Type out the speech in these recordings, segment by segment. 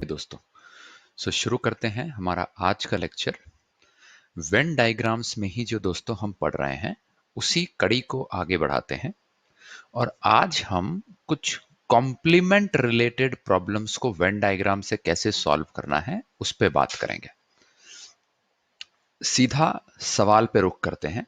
दोस्तों, शुरू करते हैं हमारा आज का लेक्चर। वेन डायग्राम्स में ही जो दोस्तों हम पढ़ रहे हैं उसी कड़ी को आगे बढ़ाते हैं और आज हम कुछ कॉम्प्लीमेंट रिलेटेड प्रॉब्लम्स को वेन डायग्राम से कैसे सॉल्व करना है उस पे बात करेंगे। सीधा सवाल पे रुख करते हैं।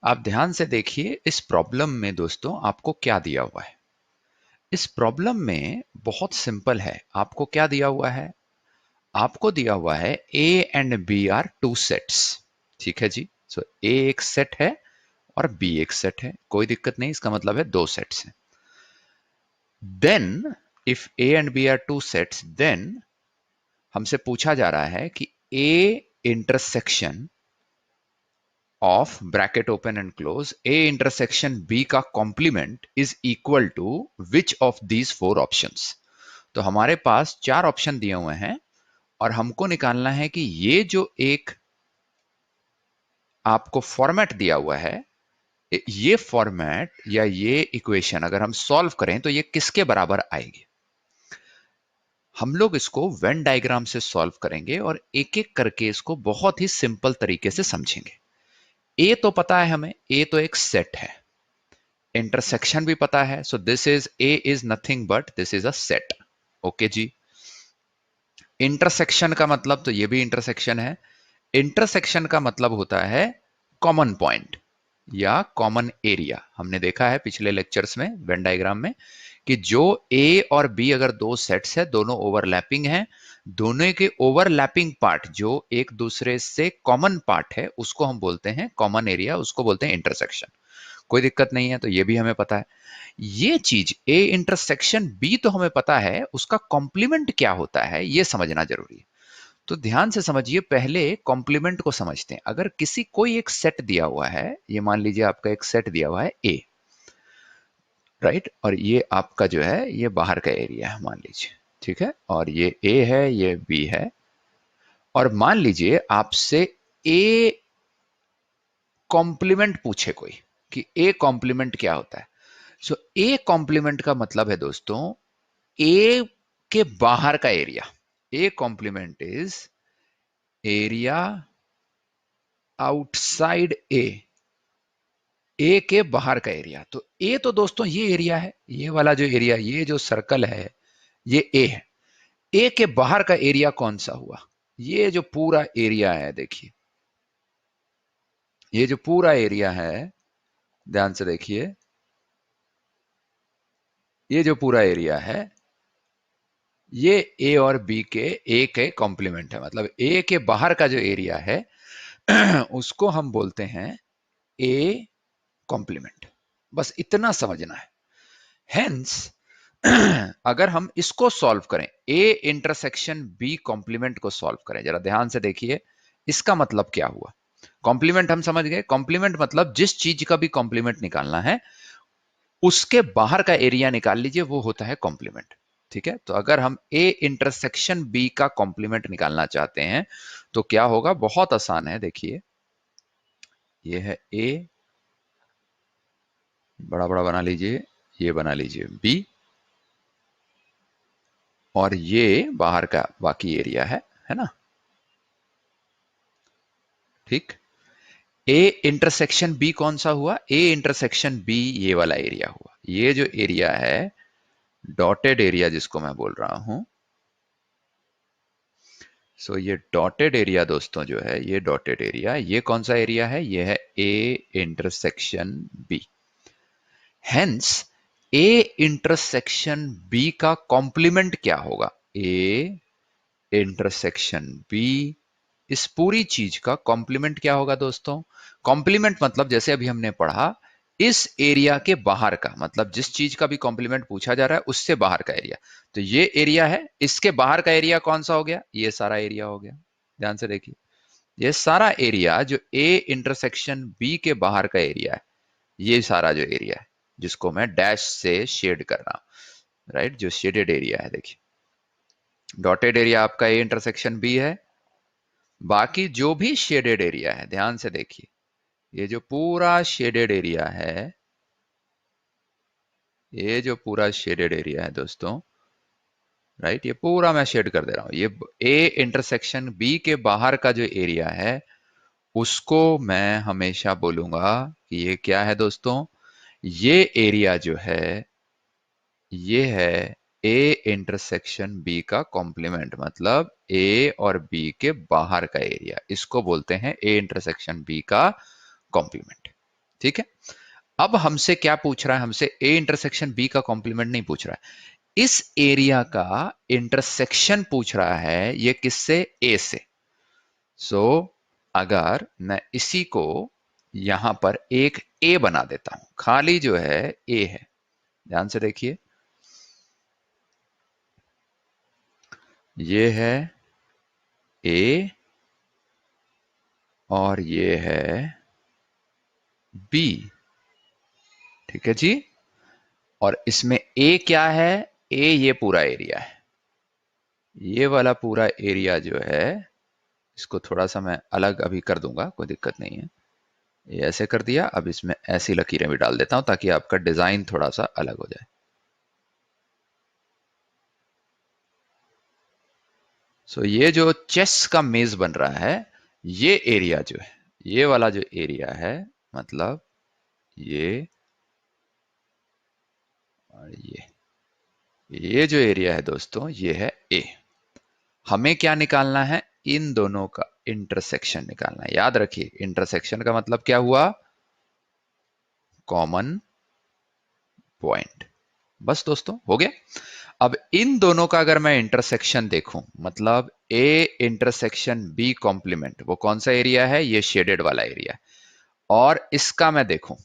आप ध्यान से देखिए, इस प्रॉब्लम में दोस्तों आपको क्या दिया हुआ है। इस प्रॉब्लम में बहुत सिंपल है। आपको क्या दिया हुआ है? आपको दिया हुआ है A and B are two sets. ठीक है जी। सो A एक सेट है और B एक सेट है, कोई दिक्कत नहीं, इसका मतलब है दो सेट्स हैं। Then if A and B are two sets, then हमसे पूछा जा रहा है कि A intersection of bracket open and close A intersection B का complement is equal to which of these four options. तो हमारे पास चार ऑप्शन दिए हुए हैं और हमको निकालना है कि ये जो एक आपको फॉर्मेट दिया हुआ है, ये फॉर्मेट या ये इक्वेशन अगर हम सॉल्व करें तो ये किसके बराबर आएगी। हम लोग इसको वेन डायग्राम से सॉल्व करेंगे और एक एक करके इसको बहुत ही सिंपल तरीके से समझेंगे। ए तो पता है हमें, ए तो एक सेट है। इंटरसेक्शन भी पता है, so this is A is nothing but this is a set. Okay जी। इंटरसेक्शन का मतलब, तो ये भी इंटरसेक्शन है। इंटरसेक्शन का मतलब होता है कॉमन पॉइंट या कॉमन एरिया। हमने देखा है पिछले लेक्चर्स में वेन डायग्राम में कि जो ए और बी अगर दो सेट्स है, दोनों ओवरलैपिंग हैं, दोनों के ओवरलैपिंग पार्ट जो एक दूसरे से कॉमन पार्ट है उसको हम बोलते हैं कॉमन एरिया, उसको बोलते हैं इंटरसेक्शन। कोई दिक्कत नहीं है, तो ये भी हमें पता है। ये चीज ए इंटरसेक्शन बी तो हमें पता है, उसका कॉम्प्लीमेंट क्या होता है ये समझना जरूरी है। तो ध्यान से समझिए, पहले कॉम्प्लीमेंट को समझते हैं। अगर किसी कोई एक सेट दिया हुआ है, ये मान लीजिए आपका एक सेट दिया हुआ है ए, राइट, और ये आपका जो है ये बाहर का एरिया है मान लीजिए, ठीक है, और ये ए है, ये बी है, और मान लीजिए आपसे ए कॉम्प्लीमेंट पूछे कोई कि ए कॉम्प्लीमेंट क्या होता है। सो ए कॉम्प्लीमेंट का मतलब है दोस्तों ए के बाहर का area. A complement is area outside A के बाहर का एरिया। तो ए तो दोस्तों ये एरिया है, ये वाला जो एरिया, ये जो सर्कल है ये ए है। ए के बाहर का एरिया कौन सा हुआ? ये जो पूरा एरिया है, देखिए ये जो पूरा एरिया है, ध्यान से देखिए, ये जो पूरा एरिया है ये ए और बी के ए के कॉम्प्लीमेंट है। मतलब ए के बाहर का जो एरिया है उसको हम बोलते हैं ए कॉम्प्लीमेंट। बस इतना समझना है। हेंस अगर हम इसको सॉल्व करें, ए इंटरसेक्शन बी कॉम्प्लीमेंट को सॉल्व करें, जरा ध्यान से देखिए, इसका मतलब क्या हुआ। कॉम्प्लीमेंट हम समझ गए। कॉम्प्लीमेंट मतलब जिस चीज का भी कॉम्प्लीमेंट निकालना है उसके बाहर का एरिया निकाल लीजिए, वो होता है कॉम्प्लीमेंट। ठीक है, तो अगर हम ए इंटरसेक्शन बी का कॉम्प्लीमेंट निकालना चाहते हैं तो क्या होगा? बहुत आसान है। देखिए ये है ए, बड़ा बड़ा बना लीजिए, ये बना लीजिए बी, और ये बाहर का बाकी एरिया है ना। ठीक, ए इंटरसेक्शन बी कौन सा हुआ? ए इंटरसेक्शन बी ये वाला एरिया हुआ। ये जो एरिया है डॉटेड एरिया जिसको मैं बोल रहा हूं, सो ये डॉटेड एरिया दोस्तों जो है, ये डॉटेड एरिया, ये कौन सा एरिया है? ये है A intersection B. Hence A intersection B का कॉम्प्लीमेंट क्या होगा? ए इंटरसेक्शन बी, इस पूरी चीज का कॉम्प्लीमेंट क्या होगा दोस्तों? कॉम्प्लीमेंट मतलब जैसे अभी हमने पढ़ा, इस एरिया के बाहर का, मतलब जिस चीज का भी कॉम्प्लीमेंट पूछा जा रहा है उससे बाहर का एरिया। तो ये एरिया है, इसके बाहर का एरिया कौन सा हो गया? ये सारा एरिया हो गया। ध्यान से देखिए, ये सारा एरिया जो ए इंटरसेक्शन बी के बाहर का एरिया है, ये सारा जो एरिया है जिसको मैं डैश से शेड कर रहा हूं, राइट, जो शेडेड एरिया है, देखिए डॉटेड एरिया आपका ए इंटरसेक्शन बी है। बाकी जो भी शेडेड एरिया है, ध्यान से देखिए, ये जो पूरा शेडेड एरिया है ये जो पूरा शेडेड एरिया है दोस्तों, राइट, ये पूरा मैं शेड कर दे रहा हूं, ये ए इंटरसेक्शन बी के बाहर का जो एरिया है उसको मैं हमेशा बोलूंगा कि ये क्या है दोस्तों, ये एरिया जो है ये है ए इंटरसेक्शन बी का कॉम्प्लीमेंट, मतलब ए और बी के बाहर का एरिया, इसको बोलते हैं ए इंटरसेक्शन बी का कॉम्प्लीमेंट। ठीक है, अब हमसे क्या पूछ रहा है, हमसे ए इंटरसेक्शन बी का कॉम्प्लीमेंट नहीं पूछ रहा है, इस एरिया का इंटरसेक्शन पूछ रहा है, ये किससे, ए से। सो अगर मैं इसी को यहां पर एक ए बना देता हूं, खाली जो है ए है, ध्यान से देखिए, ये है ए और ये है बी, ठीक है जी। और इसमें ए क्या है, ए ये पूरा एरिया है, ये वाला पूरा एरिया जो है, इसको थोड़ा सा मैं अलग अभी कर दूंगा, कोई दिक्कत नहीं है, ये ऐसे कर दिया। अब इसमें ऐसी लकीरें भी डाल देता हूं ताकि आपका डिजाइन थोड़ा सा अलग हो जाए। सो ये जो चेस का मेज बन रहा है, ये एरिया जो है, ये वाला जो एरिया है, मतलब ये और ये जो एरिया है दोस्तों, ये है ए। हमें क्या निकालना है, इन दोनों का इंटरसेक्शन निकालना है। याद रखिए, इंटरसेक्शन का मतलब क्या हुआ, कॉमन पॉइंट। बस दोस्तों, हो गया। अब इन दोनों का अगर मैं इंटरसेक्शन देखूं, मतलब ए इंटरसेक्शन बी कॉम्प्लीमेंट, वो कौन सा एरिया है, ये शेडेड वाला एरिया, और इसका मैं देखूं,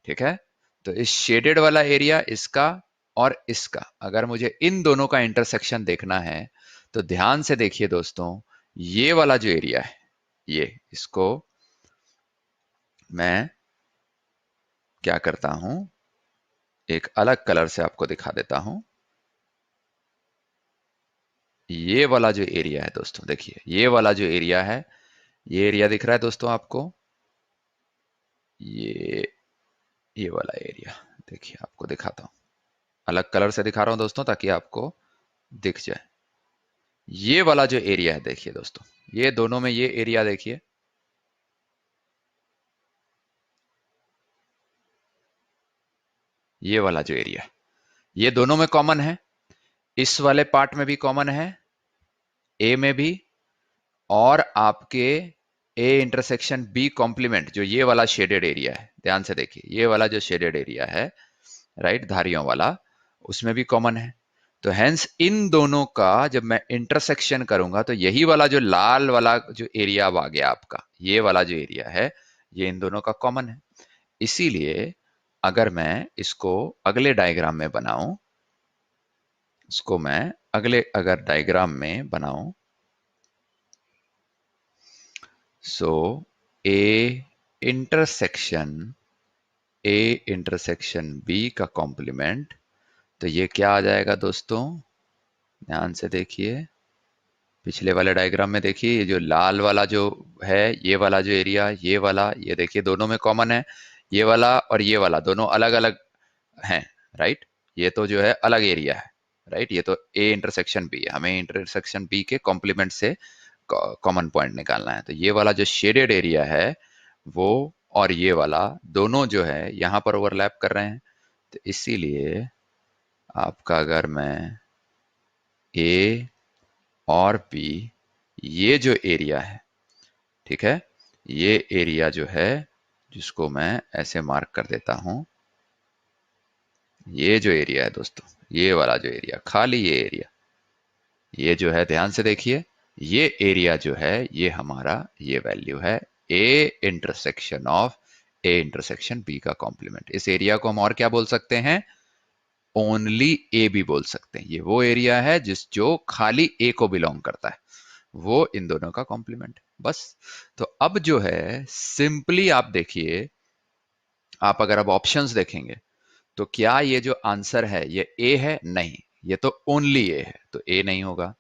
ठीक है, तो इस शेडेड वाला एरिया, इसका और इसका, अगर मुझे इन दोनों का इंटरसेक्शन देखना है, तो ध्यान से देखिए दोस्तों, ये वाला जो एरिया है, ये इसको मैं क्या करता हूं, एक अलग कलर से आपको दिखा देता हूं। ये वाला जो एरिया है दोस्तों, देखिए ये वाला जो एरिया है, ये एरिया दिख रहा है दोस्तों आपको, ये ये वाला एरिया, देखिए आपको दिखाता हूं, अलग कलर से दिखा रहा हूं दोस्तों ताकि आपको दिख जाए। ये वाला जो एरिया है, देखिए दोस्तों, ये दोनों में ये एरिया देखिए, ये वाला जो एरिया, ये दोनों में कॉमन है, इस वाले पार्ट में भी कॉमन है, ए में भी, और आपके ए इंटरसेक्शन बी कॉम्प्लीमेंट, जो ये वाला शेडेड एरिया है, ध्यान से देखिए, ये वाला जो शेडेड एरिया है, राइट, धारियों वाला, उसमें भी कॉमन है। तो हेंस इन दोनों का जब मैं इंटरसेक्शन करूंगा, तो यही वाला जो लाल वाला जो एरिया अब आ गया आपका, ये वाला जो एरिया है, ये इन दोनों का कॉमन है। इसीलिए अगर मैं इसको अगले डायग्राम में बनाऊं, इसको मैं अगले अगर डायग्राम में बनाऊं, so A intersection A intersection B का कॉम्प्लीमेंट, तो ये क्या आ जाएगा दोस्तों, ध्यान से देखिए, पिछले वाले डायग्राम में देखिए, ये जो लाल वाला जो है, ये वाला जो एरिया, ये वाला, ये देखिए दोनों में कॉमन है, ये वाला और ये वाला दोनों अलग अलग हैं, राइट, ये तो जो है अलग एरिया है, राइट, ये तो ए इंटरसेक्शन बी है, हमें इंटरसेक्शन बी के कॉम्प्लीमेंट से कॉमन पॉइंट निकालना है। तो ये वाला जो शेडेड एरिया है वो, और ये वाला, दोनों जो है यहाँ पर ओवरलैप कर रहे हैं। तो इसीलिए आपका अगर मैं ए और बी, ये जो एरिया है, ठीक है, ये एरिया जो है, जिसको मैं ऐसे मार्क कर देता हूं, ये जो एरिया है दोस्तों, ये वाला जो एरिया, खाली ये एरिया, ये जो है ध्यान से देखिए, ये एरिया जो है, ये हमारा ये वैल्यू है A intersection of A intersection B का कॉम्प्लीमेंट। इस एरिया को हम और क्या बोल सकते हैं, ओनली ए भी बोल सकते हैं। ये वो एरिया है जो खाली ए को बिलोंग करता है, वो इन दोनों का कॉम्प्लीमेंट। बस, तो अब जो है सिंपली आप देखिए, आप अगर अब ऑप्शंस देखेंगे, तो क्या ये जो आंसर है ये ए है, नहीं, ये तो ओनली ए है, तो ए नहीं होगा।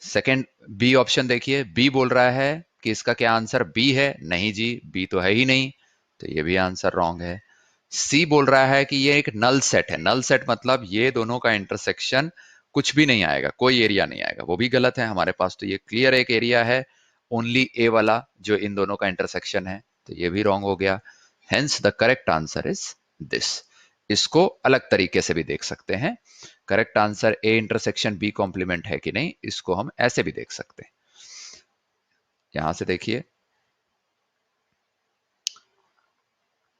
सेकंड बी ऑप्शन देखिए, बी बोल रहा है कि इसका क्या आंसर बी है, नहीं जी, बी तो है ही नहीं, तो ये भी आंसर रॉन्ग है। सी बोल रहा है कि ये एक नल सेट है। नल सेट मतलब ये दोनों का इंटरसेक्शन कुछ भी नहीं आएगा, कोई एरिया नहीं आएगा, वो भी गलत है। हमारे पास तो ये क्लियर एक एरिया है, ओनली ए वाला जो इन दोनों का इंटरसेक्शन है, तो ये भी रॉन्ग हो गया। Hence the correct answer is this. इसको अलग तरीके से भी देख सकते हैं। Correct answer A intersection B complement है कि नहीं, इसको हम ऐसे भी देख सकते हैं। यहां से देखिए,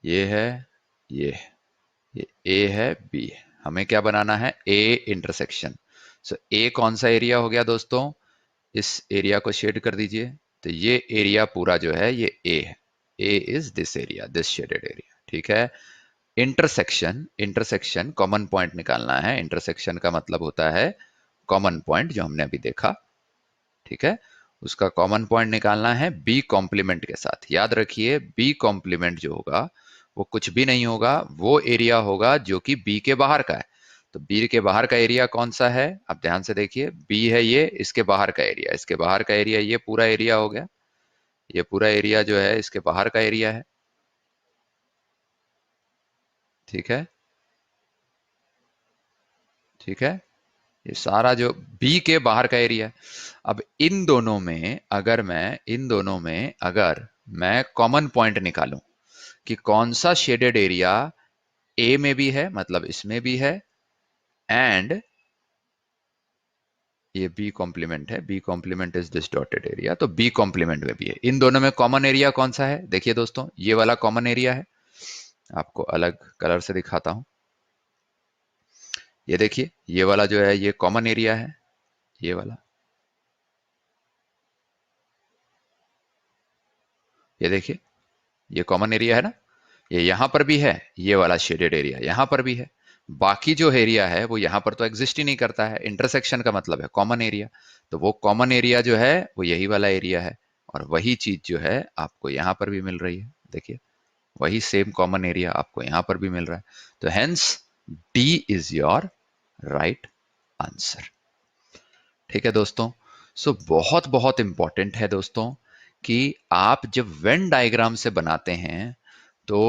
ये है, ये है, ये ए है, बी है, हमें क्या बनाना है, ए इंटरसेक्शन। सो ए कौन सा एरिया हो गया दोस्तों, इस एरिया को शेड कर दीजिए, तो ये एरिया पूरा जो है ये ए है। A is this area, this shaded area, ठीक है। इंटरसेक्शन, इंटरसेक्शन कॉमन पॉइंट निकालना है। इंटरसेक्शन का मतलब होता है कॉमन पॉइंट, जो हमने अभी देखा, ठीक है। उसका कॉमन पॉइंट निकालना है बी कॉम्प्लीमेंट के साथ। याद रखिए, बी कॉम्प्लीमेंट जो होगा वो कुछ भी नहीं होगा, वो एरिया होगा जो कि बी के बाहर का है। तो बी के बाहर का एरिया कौन सा है, आप ध्यान से देखिए, बी है ये, इसके बाहर का एरिया, इसके बाहर का एरिया ये पूरा एरिया हो गया। ये पूरा एरिया जो है इसके बाहर का एरिया है, ठीक है, ठीक है। ये सारा जो बी के बाहर का एरिया है। अब इन दोनों में अगर मैं, इन दोनों में अगर मैं कॉमन पॉइंट निकालूं कि कौन सा शेडेड एरिया ए में भी है, मतलब इसमें भी है, एंड ये बी कॉम्प्लीमेंट है, B complement is this dotted area, तो बी कॉम्प्लीमेंट में भी है। इन दोनों में कॉमन एरिया कौन सा है, देखिए दोस्तों, ये वाला कॉमन एरिया है। आपको अलग कलर से दिखाता हूं, ये देखिए, ये वाला जो है ये कॉमन एरिया है, ये वाला, ये देखिए, ये कॉमन एरिया है ना। ये यहां पर भी है, ये वाला शेडेड एरिया यहां पर भी है। बाकी जो एरिया है वो यहां पर तो एग्जिस्ट ही नहीं करता है। इंटरसेक्शन का मतलब है कॉमन एरिया, तो वो कॉमन एरिया जो है वो यही वाला एरिया है। और वही चीज जो है आपको यहां पर भी मिल रही है, देखिए, वही सेम कॉमन एरिया आपको यहां पर भी मिल रहा है। तो hence D is your right answer, ठीक है दोस्तों। सो बहुत बहुत इंपॉर्टेंट है दोस्तों कि आप जब वेन डायग्राम से बनाते हैं तो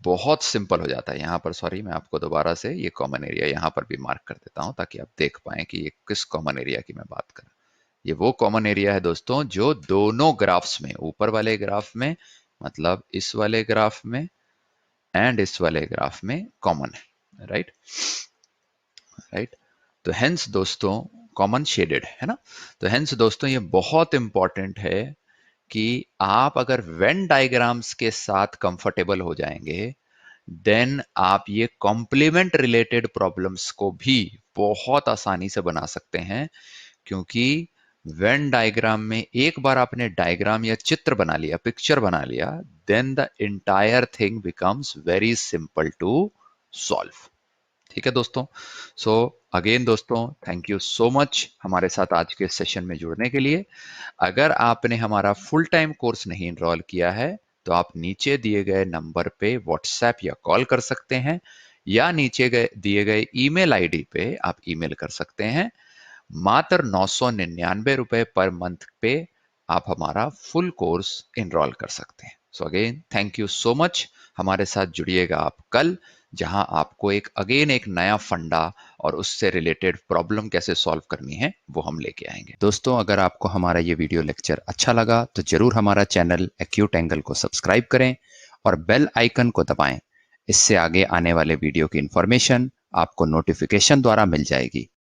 बहुत सिंपल हो जाता है। यहां पर सॉरी, मैं आपको दोबारा से ये कॉमन एरिया यहां पर भी मार्क कर देता हूं ताकि आप देख पाएं कि ये किस कॉमन एरिया की मैं बात कर रहा हूं। ये वो कॉमन एरिया है दोस्तों जो दोनों ग्राफ्स में, ऊपर वाले ग्राफ में, मतलब इस वाले ग्राफ में एंड इस वाले ग्राफ में कॉमन है, राइट, राइट। तो हेंस दोस्तों, कॉमन शेडेड है ना। तो हेंस दोस्तों ये बहुत इंपॉर्टेंट है कि आप अगर वेन डायग्राम्स के साथ कंफर्टेबल हो जाएंगे, देन आप ये कॉम्प्लीमेंट रिलेटेड प्रॉब्लम्स को भी बहुत आसानी से बना सकते हैं। क्योंकि वेन डायग्राम में एक बार आपने डायग्राम या चित्र बना लिया, पिक्चर बना लिया, then the entire thing becomes very simple to solve, ठीक है दोस्तों। सो अगेन दोस्तों, थैंक यू सो मच हमारे साथ आज के सेशन में जुड़ने के लिए। अगर आपने हमारा फुल टाइम कोर्स नहीं इनरोल किया है तो आप नीचे दिए गए नंबर पे व्हाट्सएप या कॉल कर सकते हैं, या नीचे दिए गए ईमेल आईडी पे आप ईमेल कर सकते हैं। मात्र 999 रुपए पर मंथ पे आप हमारा फुल कोर्स इनरोल कर सकते हैं। So again thank you so much, हमारे साथ जुड़िएगा आप कल, जहां आपको एक नया फंडा और उससे रिलेटेड प्रॉब्लम कैसे सॉल्व करनी है वो हम लेके आएंगे। दोस्तों, अगर आपको हमारा ये वीडियो लेक्चर अच्छा लगा तो जरूर हमारा चैनल एक्यूट एंगल को सब्सक्राइब करें और बेल आइकन को दबाएं। इससे आगे आने वाले वीडियो की इंफॉर्मेशन आपको नोटिफिकेशन द्वारा मिल जाएगी।